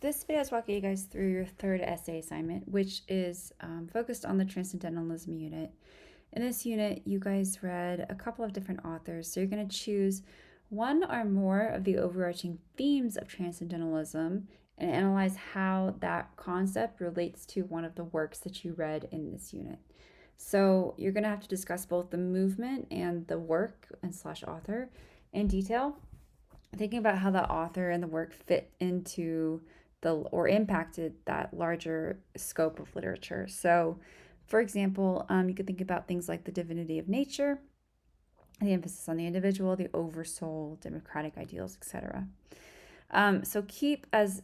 this video is walking you guys through your third essay assignment, which is focused on the Transcendentalism unit. In this unit, you guys read a couple of different authors, so you're going to choose one or more of the overarching themes of Transcendentalism and analyze how that concept relates to one of the works that you read in this unit. So you're going to have to discuss both the movement and the work and slash author in detail, thinking about how the author and the work fit into or impacted that larger scope of literature. So, for example, you could think about things like the divinity of nature, the emphasis on the individual, the oversoul, democratic ideals, etc. So keep, as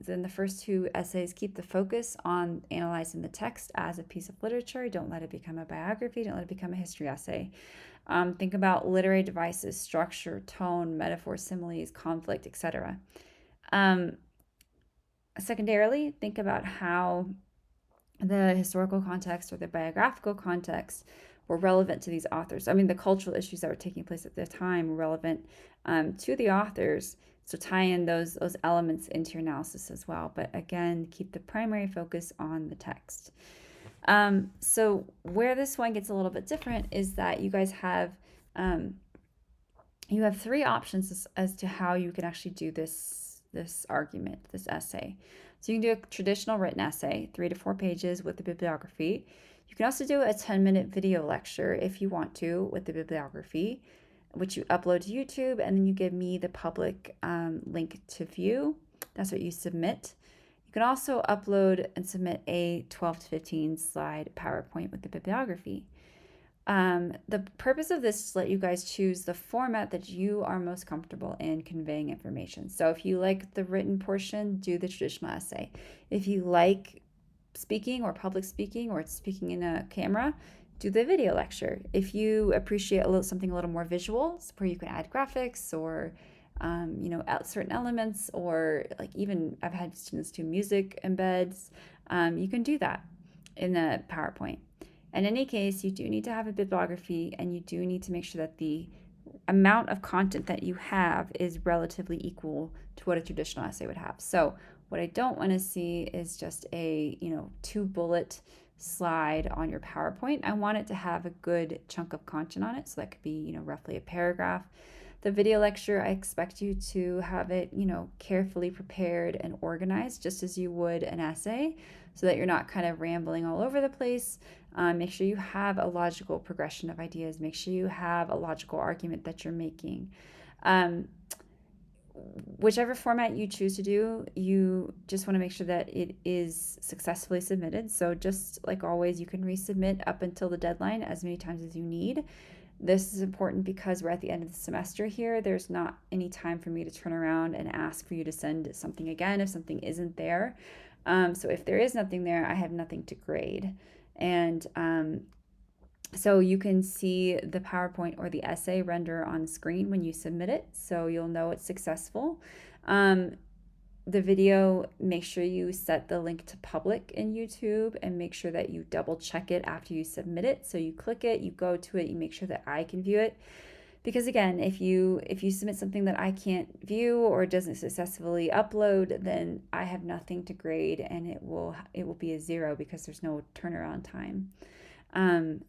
in the first two essays, keep the focus on analyzing the text as a piece of literature. Don't let it become a biography. Don't let it become a history essay. Think about literary devices, structure, tone, metaphor, similes, conflict, etc. Secondarily, think about how the historical context or the biographical context were relevant to these authors. I mean, the cultural issues that were taking place at the time were relevant to the authors. So tie in those elements into your analysis as well. But again, keep the primary focus on the text. So where this one gets a little bit different is that you guys have three options as to how you can actually do this argument, this essay. So you can do a traditional written essay, 3 to 4 pages with the bibliography. You can also do a 10-minute video lecture if you want to with the bibliography, which you upload to YouTube, and then you give me the public link to view. That's what you submit. You can also upload and submit a 12 to 15 slide PowerPoint with the bibliography. The purpose of this is to let you guys choose the format that you are most comfortable in conveying information. So if you like the written portion, do the traditional essay. If you like speaking or public speaking or speaking in a camera, do the video lecture. If you appreciate something a little more visual, where you can add graphics or certain elements, or like even I've had students do music embeds, you can do that in the PowerPoint. In any case, you do need to have a bibliography, and you do need to make sure that the amount of content that you have is relatively equal to what a traditional essay would have. So what I don't want to see is just a 2-bullet slide on your PowerPoint. I want it to have a good chunk of content on it. So that could be roughly a paragraph. The video lecture, I expect you to have it carefully prepared and organized, just as you would an essay, so that you're not kind of rambling all over the place. Make sure you have a logical progression of ideas. Make sure you have a logical argument that you're making. Whichever format you choose to do, you just want to make sure that it is successfully submitted. So just like always, you can resubmit up until the deadline as many times as you need. This is important because we're at the end of the semester here. There's not any time for me to turn around and ask for you to send something again if something isn't there. So if there is nothing there, I have nothing to grade. And so you can see the PowerPoint or the essay render on screen when you submit it, so you'll know it's successful. The video, make sure you set the link to public in YouTube, and make sure that you double check it after you submit it. So you click it, you go to it, you make sure that I can view it. Because again, if you submit something that I can't view or doesn't successfully upload, then I have nothing to grade, and it will be a 0 because there's no turnaround time.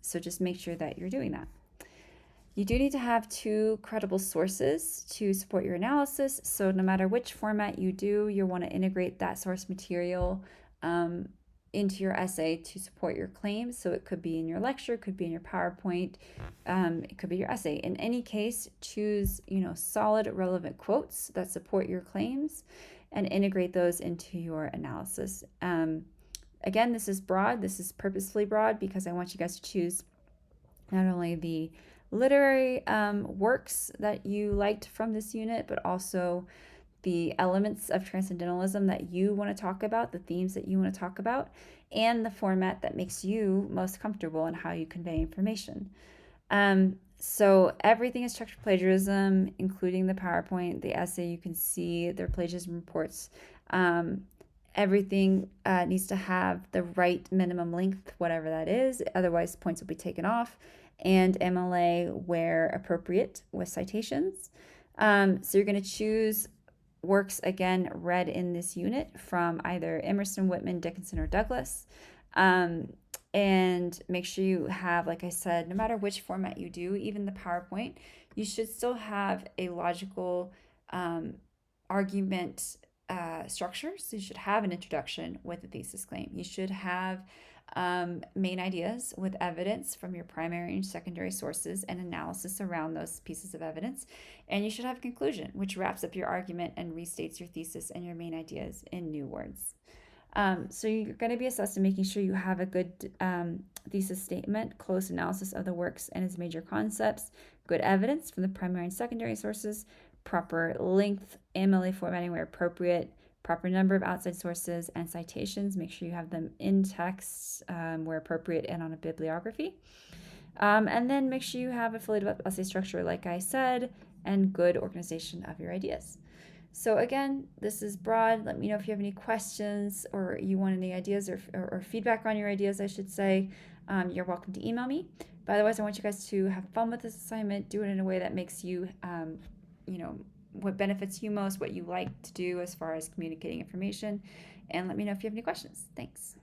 So just make sure that you're doing that. You do need to have 2 credible sources to support your analysis. So no matter which format you do, you'll want to integrate that source material into your essay to support your claims. So it could be in your lecture, it could be in your PowerPoint, it could be your essay. In any case, choose solid, relevant quotes that support your claims and integrate those into your analysis. Again, this is broad. This is purposefully broad because I want you guys to choose not only the literary works that you liked from this unit, but also the elements of transcendentalism that you want to talk about, the themes that you want to talk about, and the format that makes you most comfortable in how you convey information. So everything is checked for plagiarism, including the PowerPoint, the essay. You can see their plagiarism reports. Everything needs to have the right minimum length, whatever that is. Otherwise, points will be taken off. And MLA where appropriate with citations. So you're going to choose works, again, read in this unit from either Emerson, Whitman, Dickinson, or Douglas. Um, and make sure you have, like I said, no matter which format you do, even the PowerPoint, you should still have a logical argument structure. So you should have an introduction with a thesis claim. You should have main ideas with evidence from your primary and secondary sources and analysis around those pieces of evidence. And you should have a conclusion, which wraps up your argument and restates your thesis and your main ideas in new words. So you're going to be assessed in making sure you have a good thesis statement, close analysis of the works and its major concepts, good evidence from the primary and secondary sources, proper length, MLA formatting where appropriate, proper number of outside sources and citations. Make sure you have them in text where appropriate and on a bibliography. And then make sure you have a fully developed essay structure, like I said, and good organization of your ideas. So again, this is broad. Let me know if you have any questions or you want any ideas or feedback on your ideas, I should say. You're welcome to email me. But otherwise, I want you guys to have fun with this assignment, do it in a way that makes you, what benefits you most, what you like to do as far as communicating information. And let me know if you have any questions. Thanks.